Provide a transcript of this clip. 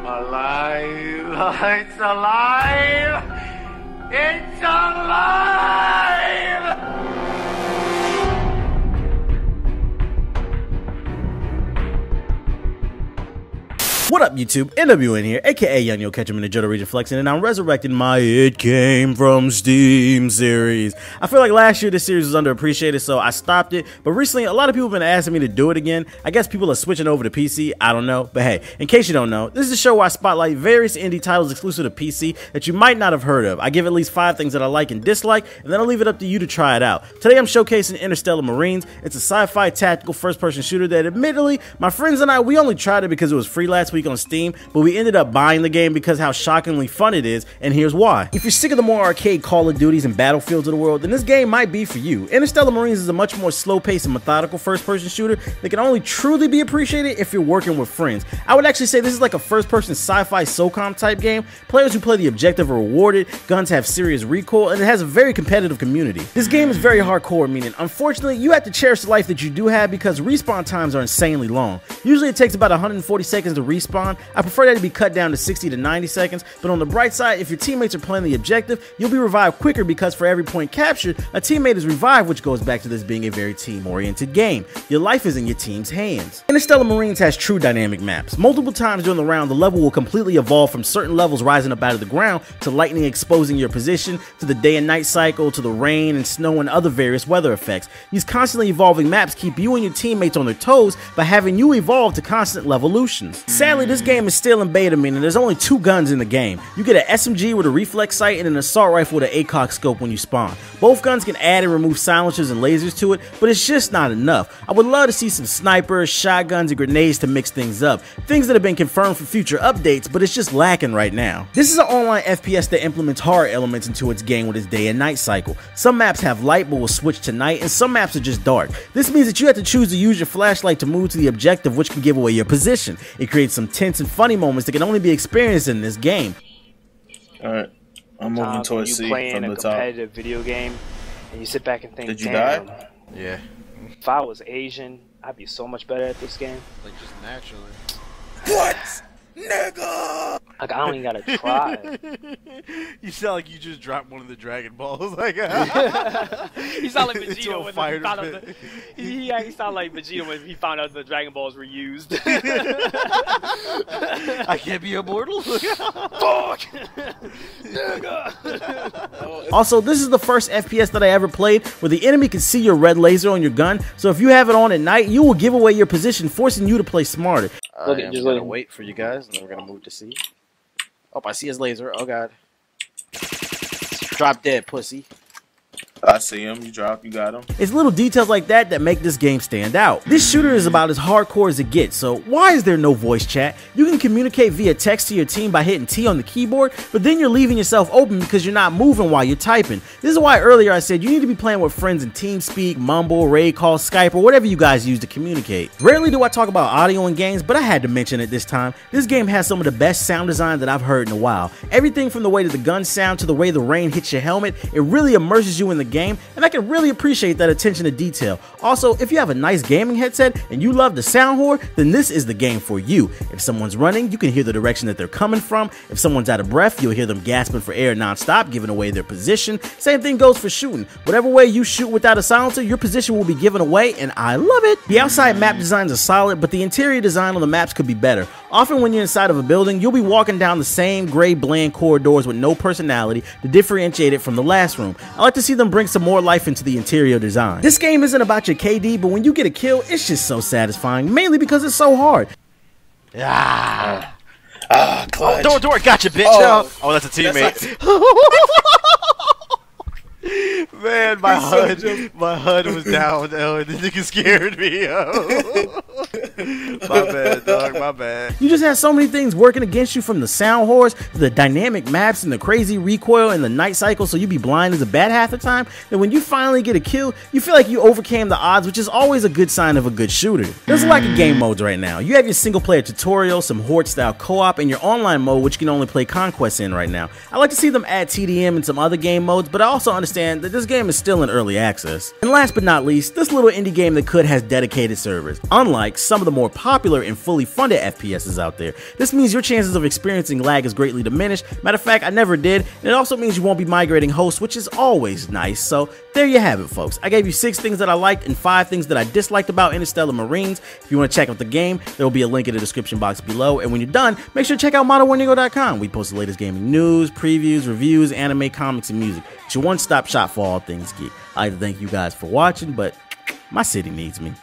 Alive! It's alive! It's alive! What up, YouTube? NWN here, aka Young Yo Ketchum in the Johto region flexing, and I'm resurrecting my It Came From Steam series. I feel like last year this series was underappreciated, so I stopped it, but recently a lot of people have been asking me to do it again. I guess people are switching over to PC, I don't know, but hey, in case you don't know, this is a show where I spotlight various indie titles exclusive to PC that you might not have heard of. I give at least 5 things that I like and dislike, and then I'll leave it up to you to try it out. Today I'm showcasing Interstellar Marines. It's a sci-fi tactical first-person shooter that admittedly, my friends and I, we only tried it because it was free last week on Steam, but we ended up buying the game because how shockingly fun it is, and here's why. If you're sick of the more arcade Call of Duties and Battlefields of the world, then this game might be for you. Interstellar Marines is a much more slow-paced and methodical first-person shooter that can only truly be appreciated if you're working with friends. I would actually say this is like a first-person sci-fi SOCOM type game. Players who play the objective are rewarded, guns have serious recoil, and it has a very competitive community. This game is very hardcore, meaning unfortunately you have to cherish the life that you do have because respawn times are insanely long. Usually it takes about 140 seconds to respawn. I prefer that to be cut down to 60 to 90 seconds, but on the bright side, if your teammates are playing the objective, you'll be revived quicker because for every point captured, a teammate is revived, which goes back to this being a very team-oriented game. Your life is in your team's hands. Interstellar Marines has true dynamic maps. Multiple times during the round, the level will completely evolve from certain levels rising up out of the ground to lightning exposing your position, to the day and night cycle, to the rain and snow and other various weather effects. These constantly evolving maps keep you and your teammates on their toes by having you evolve to constant levolutions. Sadly, this game is still in beta, meaning there's only 2 guns in the game. You get an SMG with a reflex sight and an assault rifle with an ACOG scope when you spawn. Both guns can add and remove silencers and lasers to it, but it's just not enough. I would love to see some snipers, shotguns, and grenades to mix things up. Things that have been confirmed for future updates, but it's just lacking right now. This is an online FPS that implements horror elements into its game with its day and night cycle. Some maps have light but will switch to night, and some maps are just dark. This means that you have to choose to use your flashlight to move to the objective, which can give away your position. It creates some tense and funny moments that can only be experienced in this game. Alright, I'm moving towards C from the top. You playing a competitive video game, and you sit back and think, Did you damn, die? Yeah. If I was Asian, I'd be so much better at this game. Like, just naturally. What? Nigga! Like, I don't even gotta try. You sound like you just dropped one of the Dragon Balls. Like, He sound like It's Vegeta all when he fired found up. out he sound like Vegeta when he found out the Dragon Balls were used. I can't be immortal. Fuck! Also, this is the first FPS that I ever played where the enemy can see your red laser on your gun, so if you have it on at night, you will give away your position, forcing you to play smarter. Look at, just gonna wait for you guys, and then we're gonna move to C. Oh, I see his laser. Oh god. Drop dead, pussy. I see him. You drop. You got him. It's little details like that that make this game stand out. This shooter is about as hardcore as it gets, so why is there no voice chat? You can communicate via text to your team by hitting T on the keyboard, but then you're leaving yourself open because you're not moving while you're typing. This is why earlier I said you need to be playing with friends in TeamSpeak, Mumble, Raid Call, Skype, or whatever you guys use to communicate. Rarely do I talk about audio in games, but I had to mention it this time. This game has some of the best sound design that I've heard in a while. Everything from the way that the guns sound to the way the rain hits your helmet, it really immerses you in the game, and I can really appreciate that attention to detail. Also, if you have a nice gaming headset and you love the sound whore, then this is the game for you. If someone's running, you can hear the direction that they're coming from. If someone's out of breath, you'll hear them gasping for air non-stop, giving away their position. Same thing goes for shooting. Whatever way you shoot without a silencer, your position will be given away, and I love it. The outside map designs are solid, but the interior design on the maps could be better. Often when you're inside of a building, you'll be walking down the same gray bland corridors with no personality to differentiate it from the last room. I like to see them bring some more life into the interior design. This game isn't about your KD, but when you get a kill, it's just so satisfying, mainly because it's so hard. Clutch. Don't worry, gotcha, bitch. Oh, that's a teammate. Man, my HUD was down, though, and this nigga scared me, yo. My bad, dog, my bad. You just have so many things working against you, from the sound whores to the dynamic maps and the crazy recoil and the night cycle, so you be blind as a bat half the time, that when you finally get a kill, you feel like you overcame the odds, which is always a good sign of a good shooter. There's a lack of game modes right now. You have your single player tutorial, some horde style co-op, and your online mode, which you can only play conquest in right now. I like to see them add TDM and some other game modes, but I also understand that this game is still in early access. And last but not least, this little indie game that could has dedicated servers. Unlike some of the more popular and fully funded funded FPSs out there. This means your chances of experiencing lag is greatly diminished. Matter of fact, I never did. And it also means you won't be migrating hosts, which is always nice. So there you have it, folks. I gave you 6 things that I liked and 5 things that I disliked about Interstellar Marines. If you want to check out the game, there will be a link in the description box below. And when you're done, make sure to check out ModernWarNego.com. We post the latest gaming news, previews, reviews, anime, comics, and music. It's your one-stop shop for all things geek. I'd like to thank you guys for watching, but my city needs me.